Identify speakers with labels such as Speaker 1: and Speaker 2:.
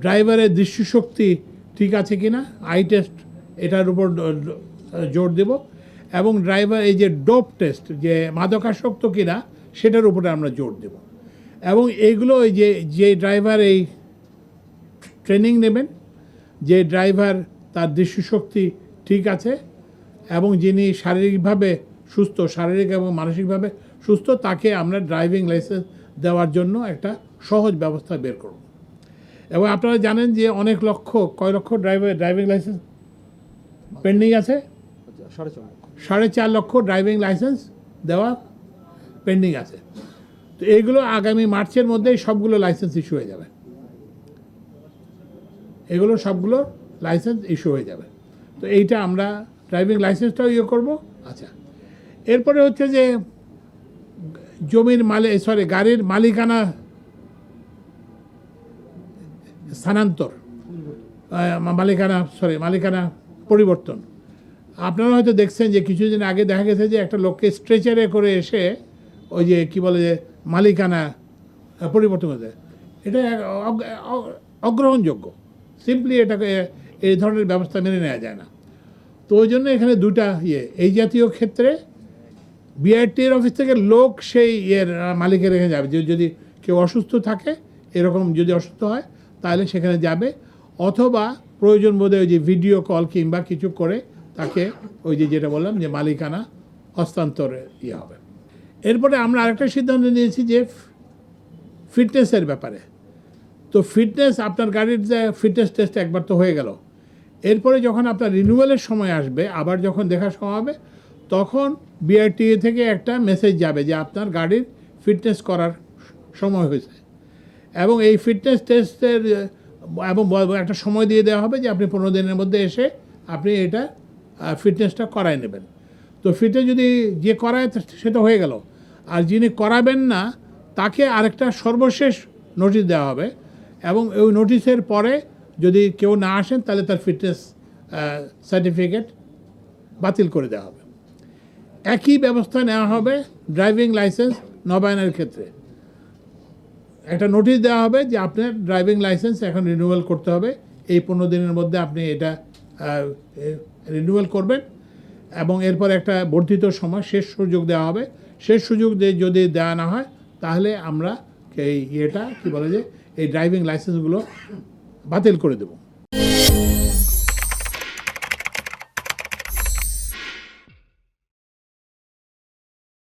Speaker 1: ড্রাইভারের দৃষ্টিশক্তি ঠিক আছে কিনা, আই টেস্ট, এটার উপর জোর দেব। এবং ড্রাইভার এই যে ডোপ টেস্ট, যে মাদকাসক্ত কিনা, সেটার উপরে আমরা জোর দেব। এবং এইগুলো ওই যে ড্রাইভার এই ট্রেনিং নেবেন, যে ড্রাইভার তার দৃষ্টিশক্তি ঠিক আছে এবং যিনি শারীরিকভাবে সুস্থ, শারীরিক এবং মানসিকভাবে সুস্থ, তাকে আমরা ড্রাইভিং লাইসেন্স দেওয়ার জন্য একটা সহজ ব্যবস্থা বের করব। এবং আপনারা জানেন যে কয় লক্ষ ড্রাইভিং লাইসেন্স পেন্ডিং আছে, 4.5 লক্ষ ড্রাইভিং লাইসেন্স দেওয়া পেন্ডিং আছে। তো এইগুলো আগামী মার্চের মধ্যেই সবগুলো লাইসেন্স ইস্যু হয়ে যাবে, এগুলো সবগুলো লাইসেন্স ইস্যু হয়ে যাবে। তো এইটা আমরা ড্রাইভিং লাইসেন্সটাও করব। আচ্ছা, এরপরে হচ্ছে যে গাড়ির মালিকানা স্থানান্তর, মালিকানা পরিবর্তন। আপনারা হয়তো দেখছেন যে কিছুদিন আগে দেখা গেছে যে একটা লোককে স্ট্রেচারে করে এসে ওই যে কী বলে যে মালিকানা পরিবর্তন হতে, এটা অগ্রহণযোগ্য। সিম্পলি এটাকে এই ধরনের ব্যবস্থা মেনে নেওয়া যায় না। তো ওই জন্য এখানে দুটা এই জাতীয় ক্ষেত্রে বিআরটিএর অফিস থেকে লোক সেই মালিকের এখানে যাবে, যদি কেউ অসুস্থ থাকে, এরকম যদি অসুস্থ হয় তাহলে সেখানে যাবে, অথবা প্রয়োজন বোধে ওই যে ভিডিও কল কিংবা কিছু করে তাকে ওই যেটা বললাম যে মালিকানা হস্তান্তরে হবে। এরপরে আমরা আরেকটা সিদ্ধান্ত নিয়েছি যে ফিটনেসের ব্যাপারে। তো ফিটনেস, আপনার গাড়ির যে ফিটনেস টেস্ট একবার তো হয়ে গেল, এরপরে যখন আপনার রিনিউয়ালের সময় আসবে, আবার যখন দেখার সময় হবে, তখন বিআরটিএ থেকে একটা মেসেজ যাবে যে আপনার গাড়ির ফিটনেস করার সময় হয়েছে। এবং এই ফিটনেস টেস্টের এবং একটা সময় দিয়ে দেওয়া হবে যে আপনি 15 দিনের মধ্যে এসে আপনি এটা ফিটনেসটা করায় নেবেন। তো ফিটনেস যদি যে করায় সেটা হয়ে গেল, আর যিনি করাবেন না তাকে আরেকটা সর্বশেষ নোটিশ দেওয়া হবে, এবং ওই নোটিশের পরে যদি কেউ না আসেন তাহলে তার ফিটনেস সার্টিফিকেট বাতিল করে দেওয়া হবে। একই ব্যবস্থা নেওয়া হবে ড্রাইভিং লাইসেন্স নবায়নের ক্ষেত্রে। একটা নোটিশ দেওয়া হবে যে আপনার ড্রাইভিং লাইসেন্স এখন রিনিউয়াল করতে হবে, এই 15 দিনের মধ্যে আপনি এটা রিনিউয়াল করবেন। এবং এরপর একটা বর্ধিত সময় শেষ সুযোগ দেওয়া হবে। শেষ সুযোগ যদি দেওয়া না হয় তাহলে আমরা এই ড্রাইভিং লাইসেন্সগুলো বাতিল করে দেব।